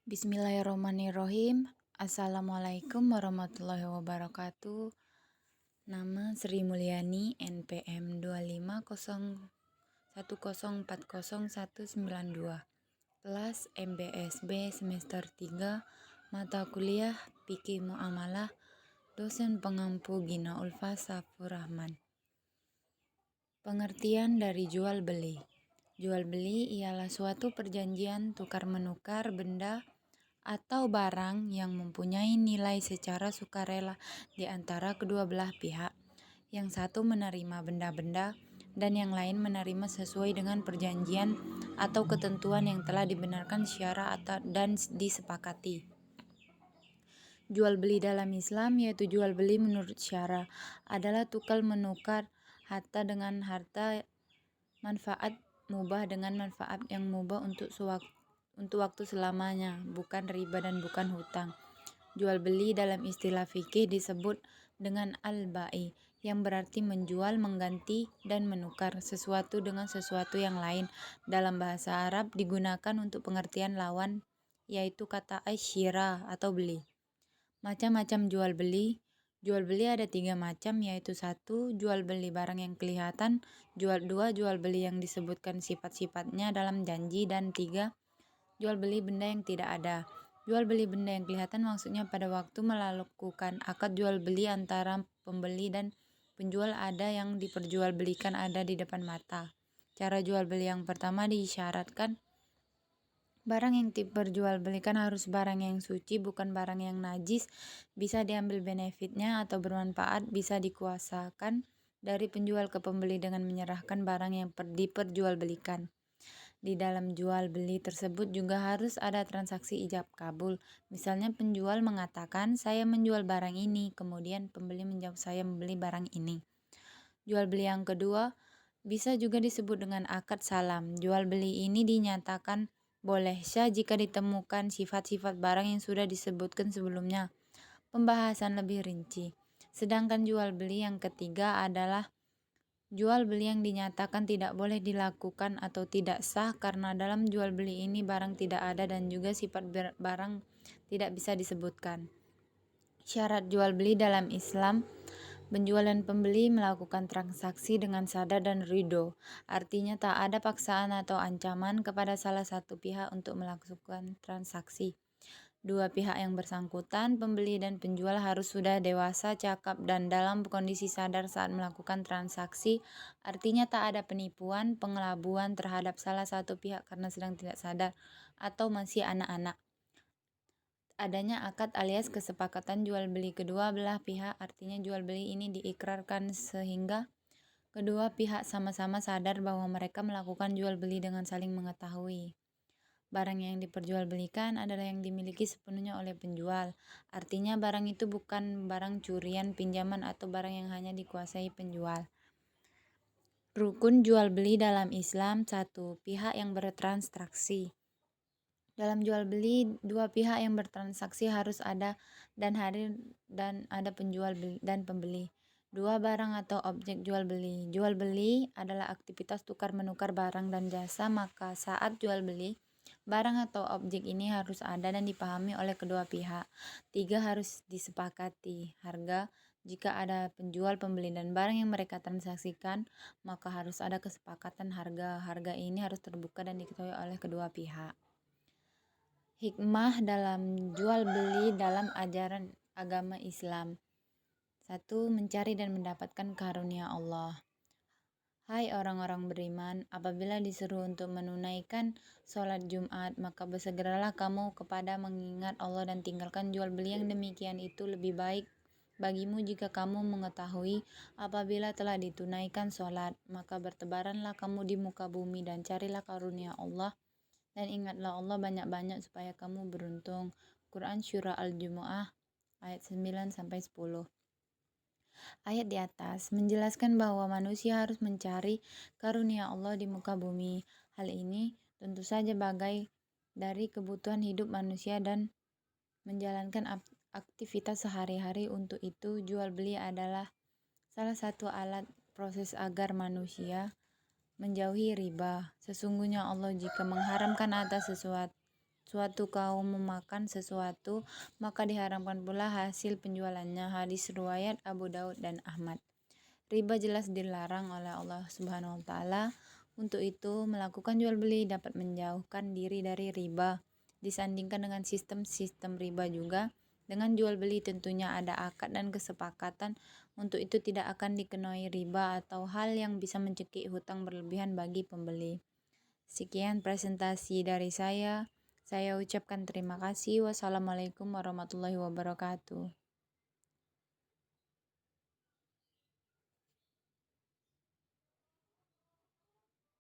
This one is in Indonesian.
Bismillahirrahmanirrahim. Assalamualaikum warahmatullahi wabarakatuh. Nama Sri Mulyani, NPM 25010404192. Kelas MBSB semester 3, mata kuliah Fikih Muamalah, dosen pengampu Gina Ulfa Safur Rahman. Pengertian dari jual beli. Jual beli ialah suatu perjanjian tukar-menukar benda atau barang yang mempunyai nilai secara sukarela di antara kedua belah pihak. Yang satu menerima benda-benda dan yang lain menerima sesuai dengan perjanjian atau ketentuan yang telah dibenarkan syara dan disepakati. Jual beli dalam Islam yaitu jual beli menurut syara adalah tukar menukar harta dengan harta, manfaat mubah dengan manfaat yang mubah untuk waktu selamanya, bukan riba dan bukan hutang. Jual beli dalam istilah fikih disebut dengan al-bai, yang berarti menjual, mengganti, dan menukar sesuatu dengan sesuatu yang lain. Dalam bahasa Arab digunakan untuk pengertian lawan, yaitu kata asyira atau beli. Macam-macam jual beli. Jual beli ada 3 macam, yaitu 1. Jual beli barang yang kelihatan, 2. Jual beli yang disebutkan sifat-sifatnya dalam janji, dan 3. Jual beli benda yang tidak ada. Jual beli benda yang kelihatan maksudnya pada waktu melakukan akad jual beli antara pembeli dan penjual ada yang diperjualbelikan ada di depan mata. Cara jual beli yang pertama disyaratkan barang yang diperjualbelikan harus barang yang suci, bukan barang yang najis, bisa diambil benefitnya atau bermanfaat, bisa dikuasakan dari penjual ke pembeli dengan menyerahkan barang yang diperjualbelikan. Di dalam jual beli tersebut juga harus ada transaksi ijab kabul. Misalnya penjual mengatakan, saya menjual barang ini, kemudian pembeli menjawab, saya membeli barang ini. Jual beli yang kedua bisa juga disebut dengan akad salam. Jual beli ini dinyatakan boleh sah jika ditemukan sifat-sifat barang yang sudah disebutkan sebelumnya. Pembahasan lebih rinci. Sedangkan jual beli yang ketiga adalah jual beli yang dinyatakan tidak boleh dilakukan atau tidak sah karena dalam jual beli ini barang tidak ada dan juga sifat barang tidak bisa disebutkan. Syarat jual beli dalam Islam: penjual dan pembeli melakukan transaksi dengan sadar dan ridho. Artinya tak ada paksaan atau ancaman kepada salah satu pihak untuk melakukan transaksi. Dua pihak yang bersangkutan, pembeli dan penjual, harus sudah dewasa, cakap, dan dalam kondisi sadar saat melakukan transaksi. Artinya tak ada penipuan, pengelabuan terhadap salah satu pihak karena sedang tidak sadar atau masih anak-anak. Adanya akad alias kesepakatan jual beli kedua belah pihak, artinya jual beli ini diikrarkan sehingga kedua pihak sama-sama sadar bahwa mereka melakukan jual beli dengan saling mengetahui. Barang yang diperjualbelikan adalah yang dimiliki sepenuhnya oleh penjual. Artinya barang itu bukan barang curian, pinjaman, atau barang yang hanya dikuasai penjual. Rukun jual beli dalam Islam: 1. Pihak yang bertransaksi. Dalam jual beli, dua pihak yang bertransaksi harus ada dan hadir dan ada penjual dan pembeli. 2. Barang atau objek jual beli. Jual beli adalah aktivitas tukar menukar barang dan jasa, maka saat jual beli, barang atau objek ini harus ada dan dipahami oleh kedua pihak. 3. Harus disepakati harga. Jika ada penjual, pembeli, dan barang yang mereka transaksikan, maka harus ada kesepakatan harga. Harga ini harus terbuka dan diketahui oleh kedua pihak. Hikmah dalam jual beli dalam ajaran agama Islam. 1. Mencari dan mendapatkan karunia Allah. Hai orang-orang beriman, apabila disuruh untuk menunaikan sholat Jumat, maka bersegeralah kamu kepada mengingat Allah dan tinggalkan jual beli. Yang demikian itu lebih baik bagimu jika kamu mengetahui apabila telah ditunaikan sholat, maka bertebaranlah kamu di muka bumi dan carilah karunia Allah. Dan ingatlah Allah banyak-banyak supaya kamu beruntung. Quran Surah Al-Jumu'ah ayat 9-10. Ayat di atas menjelaskan bahwa manusia harus mencari karunia Allah di muka bumi. Hal ini tentu saja bagai dari kebutuhan hidup manusia dan menjalankan aktivitas sehari-hari. Untuk itu, jual beli adalah salah satu alat proses agar manusia menjauhi riba. Sesungguhnya Allah jika mengharamkan atas suatu kaum memakan sesuatu, maka diharamkan pula hasil penjualannya. Hadis riwayat Abu Daud dan Ahmad. Riba jelas dilarang oleh Allah Subhanahu wa taala. Untuk itu, melakukan jual beli dapat menjauhkan diri dari riba. Disandingkan dengan sistem-sistem riba juga, dengan jual beli tentunya ada akad dan kesepakatan. Untuk itu tidak akan dikenai riba atau hal yang bisa mencekik hutang berlebihan bagi pembeli. Sekian presentasi dari saya. Saya ucapkan terima kasih. Wassalamualaikum warahmatullahi wabarakatuh.